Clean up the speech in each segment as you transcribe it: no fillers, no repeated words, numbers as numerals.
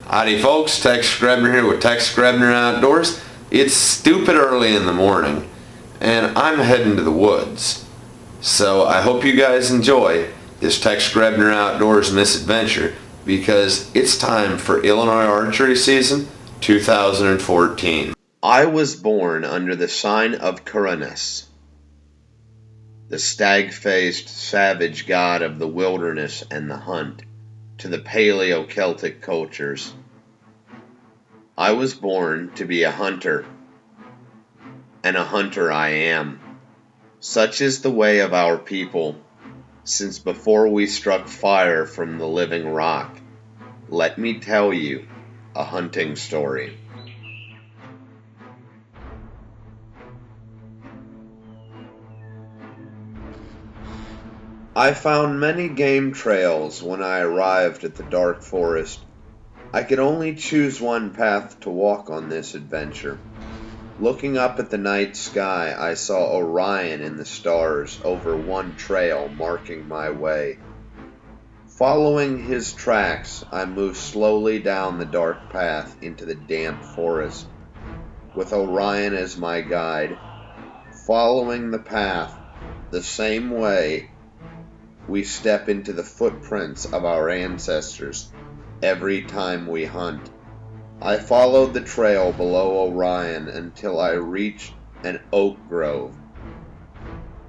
Howdy folks, Tex Grebner here with Tex Grebner Outdoors. It's stupid early in the morning and I'm heading to the woods. So I hope you guys enjoy this Tex Grebner Outdoors misadventure because it's time for Illinois archery season 2014. I was born under the sign of Uranus, the stag-faced savage god of the wilderness and the hunt to the Paleo-Celtic cultures. I was born to be a hunter, and a hunter I am. Such is the way of our people, since before we struck fire from the living rock. Let me tell you a hunting story. I found many game trails when I arrived at the dark forest. I could only choose one path to walk on this adventure. Looking up at the night sky, I saw Orion in the stars over one trail marking my way. Following his tracks, I moved slowly down the dark path into the damp forest, with Orion as my guide. Following the path the same way, we step into the footprints of our ancestors every time we hunt. I followed the trail below Orion until I reached an oak grove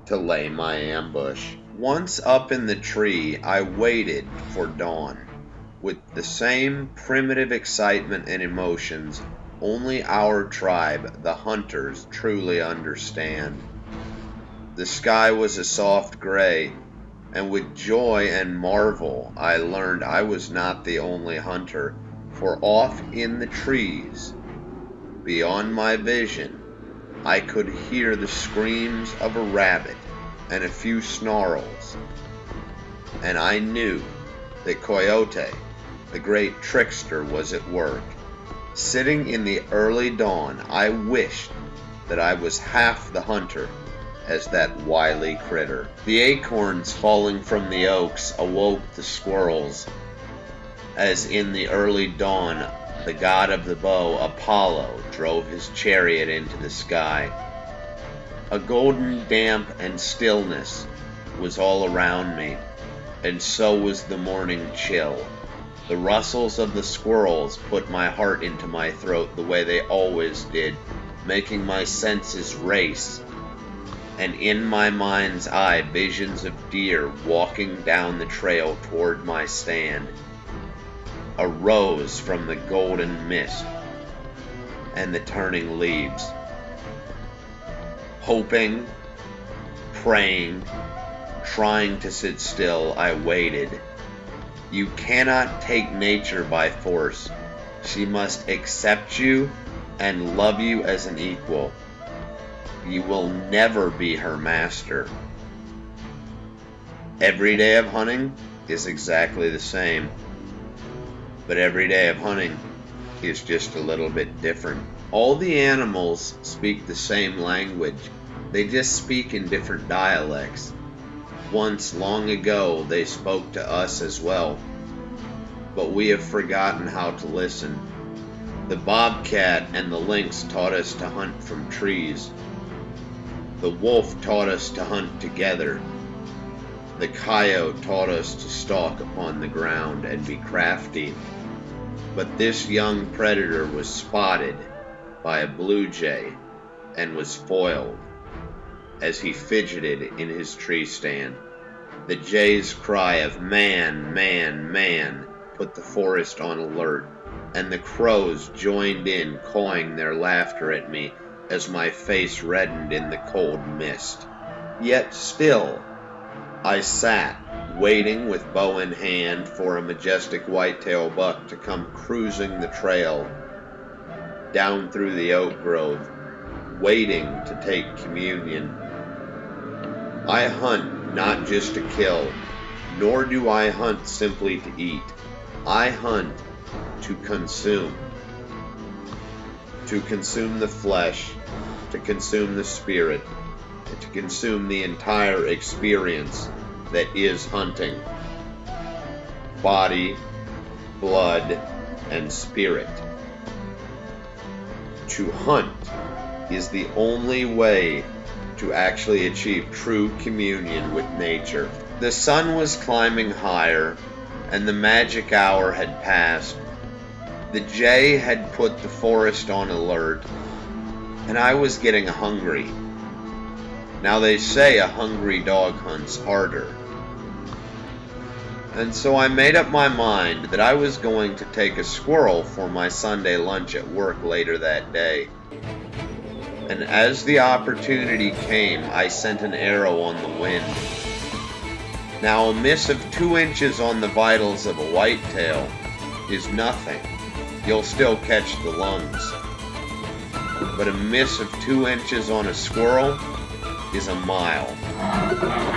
to lay my ambush. Once up in the tree, I waited for dawn with the same primitive excitement and emotions only our tribe, the hunters, truly understand. The sky was a soft gray, and with joy and marvel I learned I was not the only hunter, for off in the trees, beyond my vision, I could hear the screams of a rabbit and a few snarls, and I knew that Coyote, the great trickster, was at work. Sitting in the early dawn, I wished that I was half the hunter as that wily critter. The acorns falling from the oaks awoke the squirrels, as in the early dawn the god of the bow, Apollo, drove his chariot into the sky. A golden damp and stillness was all around me, and so was the morning chill. The rustles of the squirrels put my heart into my throat the way they always did, making my senses race. And in my mind's eye, visions of deer walking down the trail toward my stand arose from the golden mist and the turning leaves. Hoping, praying, trying to sit still, I waited. You cannot take nature by force. She must accept you and love you as an equal. You will never be her master. Every day of hunting is exactly the same, but every day of hunting is just a little bit different. All the animals speak the same language, they just speak in different dialects. Once, long ago, they spoke to us as well, but we have forgotten how to listen. The bobcat and the lynx taught us to hunt from trees. The wolf taught us to hunt together. The coyote taught us to stalk upon the ground and be crafty. But this young predator was spotted by a blue jay and was foiled as he fidgeted in his tree stand. The jay's cry of "man, man, man" put the forest on alert, and the crows joined in, cawing their laughter at me as my face reddened in the cold mist. Yet still, I sat, waiting with bow in hand for a majestic whitetail buck to come cruising the trail down through the oak grove, waiting to take communion. I hunt not just to kill, nor do I hunt simply to eat. I hunt to consume. To consume the flesh, to consume the spirit, and to consume the entire experience that is hunting. Body, blood, and spirit. To hunt is the only way to actually achieve true communion with nature. The sun was climbing higher, and the magic hour had passed. The jay had put the forest on alert, and I was getting hungry. Now they say a hungry dog hunts harder. And so I made up my mind that I was going to take a squirrel for my Sunday lunch at work later that day. And as the opportunity came, I sent an arrow on the wind. Now a miss of 2 inches on the vitals of a whitetail is nothing. You'll still catch the lungs. But a miss of 2 inches on a squirrel is a mile.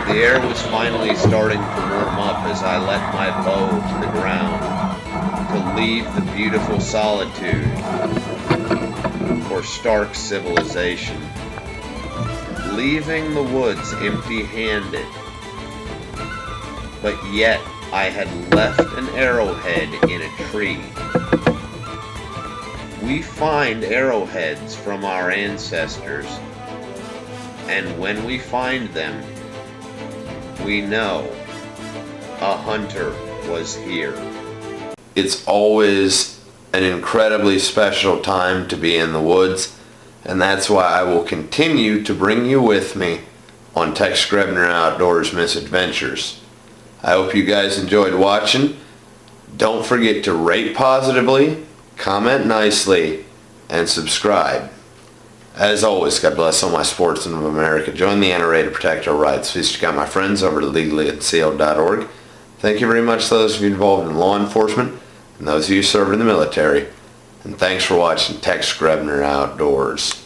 The air was finally starting to warm up as I let my bow to the ground to leave the beautiful solitude for stark civilization. Leaving the woods empty-handed, but yet I had left an arrowhead in a tree. We find arrowheads from our ancestors, and when we find them, we know a hunter was here. It's always an incredibly special time to be in the woods, and that's why I will continue to bring you with me on Tex Grebner Outdoors Misadventures. I hope you guys enjoyed watching. Don't forget to rate positively, comment nicely, and subscribe. As always, God bless all my sportsmen of America. Join the NRA to protect our rights. Please check out my friends over at legallyconcealed.org. Thank you very much to those of you involved in law enforcement and those of you serving in the military. And thanks for watching Tex Grebner Outdoors.